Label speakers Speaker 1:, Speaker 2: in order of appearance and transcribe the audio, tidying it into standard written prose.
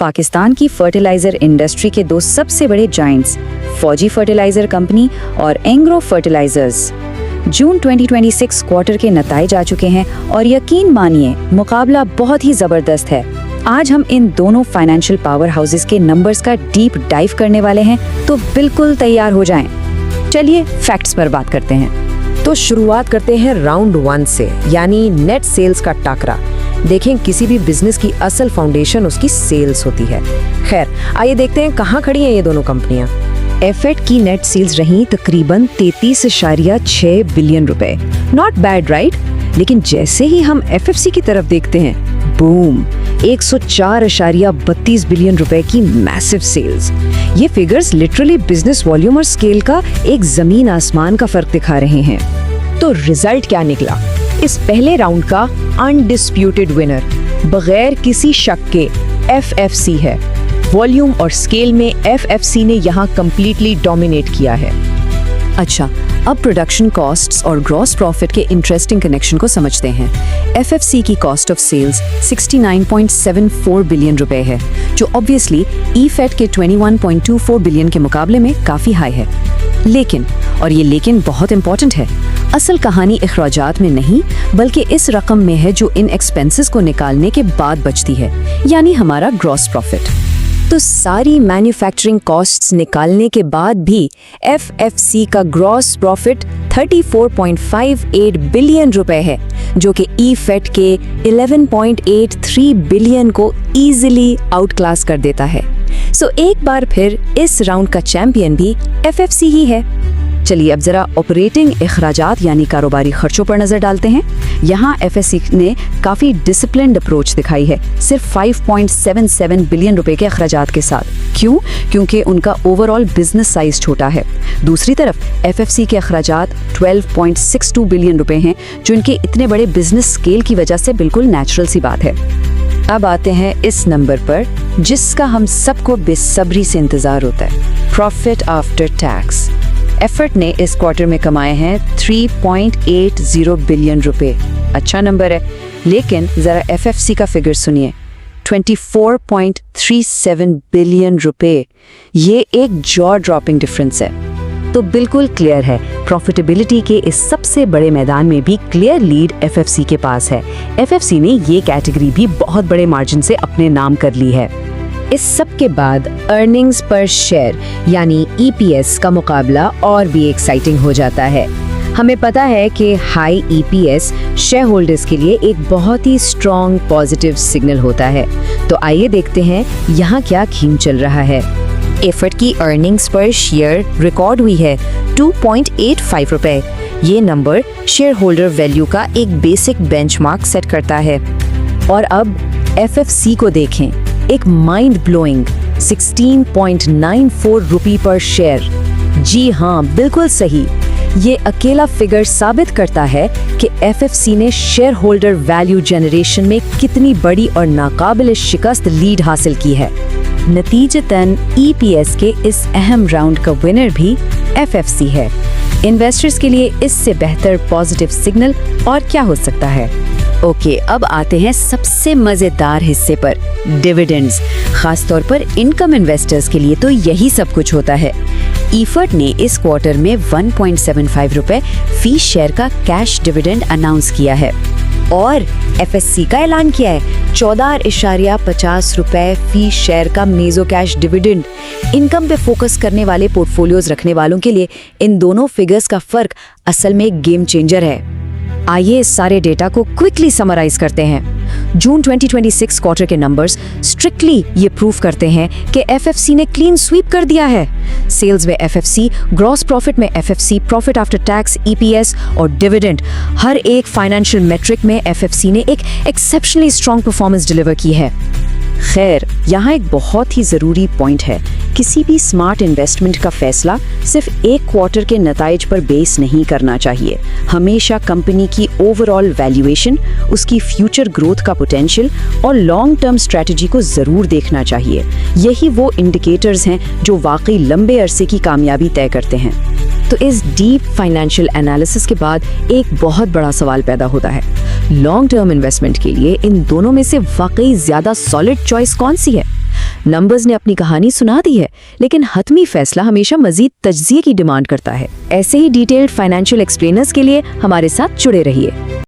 Speaker 1: पाकिस्तान की fertiliser industry के दो सबसे बड़े जायंट्स फौजी फर्टिलाइजर कंपनी और एंग्रो फर्टिलाइजर्स। जून 2026 क्वार्टर के नताइज आ चुके हैं और यकीन मानिए मुकाबला बहुत ही जबरदस्त है। आज हम इन दोनों फाइनेंशियल पावर हाउसेस के नंबर्स का डीप डाइव करने वाले हैं, तो बिल्कुल तैयार हो जाएं। चलिए फैक्ट्स पर बात करते हैं।
Speaker 2: तो शुरुआत करते हैं राउंड 1 से, यानी नेट सेल्स का टाकरा। देखें, किसी भी बिजनेस की असल फाउंडेशन उसकी सेल्स होती है। खैर, आइए देखते हैं कहाँ खड़ी हैं ये दोनों कंपनियां।
Speaker 1: एफएट की नेट सेल्स रही तकरीबन 33.6 बिलियन रुपए। Not bad right? लेकिन जैसे ही हम एफएफसी की तरफ देखते हैं, बूम, 104.32 बिलियन रुपए की मैसिव सेल्स। ये फिगर्स लिटरली बिजनेस वॉल्यूम और स्केल का एक जमीन आसमान का फर्क दिखा रहे हैं।
Speaker 2: तो रिजल्ट क्या निकला? इस पहले राउंड का अनडिस्प्यूटेड विनर बगैर किसी शक के एफएफसी है। वॉल्यूम और स्केल में एफएफसी ने यहाँ कंप्लीटली डोमिनेट किया है।
Speaker 1: अच्छा, अब प्रोडक्शन कॉस्ट्स और ग्रॉस प्रॉफिट के इंटरेस्टिंग कनेक्शन को समझते हैं। एफएफसी की कॉस्ट ऑफ सेल्स 69.74 बिलियन रुपए है, जो ऑब्वियसली ईफेट के 21.24 बिलियन के मुकाबले में काफ़ी हाई है। लेकिन, और ये लेकिन बहुत इंपॉर्टेंट है, असल कहानी अखराजात में नहीं बल्कि इस रकम में है जो इन एक्सपेंसेस को निकालने के बाद बचती है, यानी हमारा ग्रॉस प्रॉफिट।
Speaker 2: तो सारी मैन्युफैक्चरिंग कॉस्ट्स निकालने के बाद भी एफएफसी का ग्रॉस प्रॉफिट 34.58 बिलियन रुपए है, जो कि ईफेट के 11.83 बिलियन को इजीली आउटक्लास कर देता है। सो एक बार फिर इस राउंड का चैंपियन भी एफएफसी ही है।
Speaker 1: चलिए अब जरा ऑपरेटिंग अखराजात यानी कारोबारी खर्चों पर नजर डालते हैं। यहाँ एफएफसी ने काफी डिसिप्लिन्ड अप्रोच दिखाई है, सिर्फ 5.77 बिलियन रुपए के अखराजात के साथ। क्यों? क्योंकि उनका ओवरऑल बिजनेस साइज छोटा है। दूसरी तरफ एफएफसी के अखराजात 12.62 बिलियन रुपए हैं, जो इनके इतने बड़े बिजनेस स्केल की वजह से बिल्कुल नेचुरल सी बात है। अब आते हैं इस नंबर पर जिसका हम सबको बेसब्री से इंतजार होता है, प्रॉफिट आफ्टर टैक्स। एफर्ट ने इस क्वार्टर में कमाए हैं 3.80 बिलियन रुपए। अच्छा नंबर है, लेकिन जरा एफएफसी का फिगर सुनिए, 24.37 बिलियन रुपए। ये एक जॉ ड्रॉपिंग डिफरेंस है। तो बिल्कुल क्लियर है, प्रॉफिटेबिलिटी के इस सबसे बड़े मैदान में भी क्लियर लीड एफएफसी के पास है। एफएफसी ने ये कैटेगरी भी बहुत बड़े मार्जिन से अपने नाम कर ली है।
Speaker 2: इस सब के बाद अर्निंग्स पर शेयर यानी ईपीएस का मुकाबला और भी एक्साइटिंग हो जाता है। हमें पता है कि हाई ईपीएस शेयर होल्डर्स के लिए एक बहुत ही स्ट्रॉन्ग पॉजिटिव सिग्नल होता है। तो आइए देखते हैं यहाँ क्या खींच चल रहा है। एफर्ट की अर्निंग्स पर शेयर रिकॉर्ड हुई है 2.85 रुपए। ये नंबर शेयर होल्डर वैल्यू का एक बेसिक बेंचमार्क सेट करता है। और अब एफएफसी को देखें, एक माइंड ब्लोइंग 16.94 रुपए पर शेयर। जी हाँ, बिल्कुल सही। ये अकेला फिगर साबित करता है कि एफएफसी ने शेयर होल्डर वैल्यू जनरेशन में कितनी बड़ी और नाकाबिल शिकस्त लीड हासिल की है। नतीजतन ईपीएस के इस अहम राउंड का विनर भी एफएफसी है। इन्वेस्टर्स के लिए इससे बेहतर पॉजिटिव सिग्नल और क्या हो सकता है। ओके, अब आते हैं सबसे मजेदार हिस्से पर, डिविडेंड्स। खासतौर पर इनकम इन्वेस्टर्स के लिए तो यही सब कुछ होता है। ईफर्ट ने इस क्वार्टर में 1.75 रुपए फी शेयर का कैश डिविडेंड अनाउंस किया है और एफएससी का ऐलान किया है 14.50 रुपए फी शेयर का मेजो कैश डिविडेंड। इनकम पे फोकस करने वाले पोर्टफोलियोज रखने वालों के लिए इन दोनों फिगर्स का फर्क असल में एक गेम चेंजर है। आइए इस सारे डेटा को क्विकली समराइज करते हैं। जून 2026 क्वार्टर के नंबर्स स्ट्रिक्टली ये प्रूफ करते हैं कि एफएफसी ने क्लीन स्वीप कर दिया है। सेल्स में एफएफसी, ग्रॉस प्रॉफिट में FFC, profit after tax, EPS और डिविडेंड, हर एक फाइनेंशियल मेट्रिक में एफएफसी ने एक एक्सेप्शनली स्ट्रॉन्ग परफॉर्मेंस डिलीवर की है। खैर, यहाँ एक बहुत ही ज़रूरी पॉइंट है, किसी भी स्मार्ट इन्वेस्टमेंट का फैसला सिर्फ एक क्वार्टर के नताइज पर बेस नहीं करना चाहिए। हमेशा कंपनी की ओवरऑल वैल्यूएशन, उसकी फ्यूचर ग्रोथ का पोटेंशियल और लॉन्ग टर्म स्ट्रेटजी को ज़रूर देखना चाहिए। यही वो इंडिकेटर्स हैं जो वाकई लंबे अरसे की कामयाबी तय करते हैं। तो इस डीप फाइनेंशियल एनालिसिस के बाद एक बहुत बड़ा सवाल पैदा होता है, लॉन्ग टर्म इन्वेस्टमेंट के लिए इन दोनों में से वाकई ज्यादा सॉलिड चॉइस कौन सी है? नंबर्स ने अपनी कहानी सुना दी है, लेकिन हतमी फैसला हमेशा मजीद तज्जिए की डिमांड करता है। ऐसे ही डिटेल्ड फाइनेंशियल एक्सप्लेनर्स के लिए हमारे साथ जुड़े रहिए।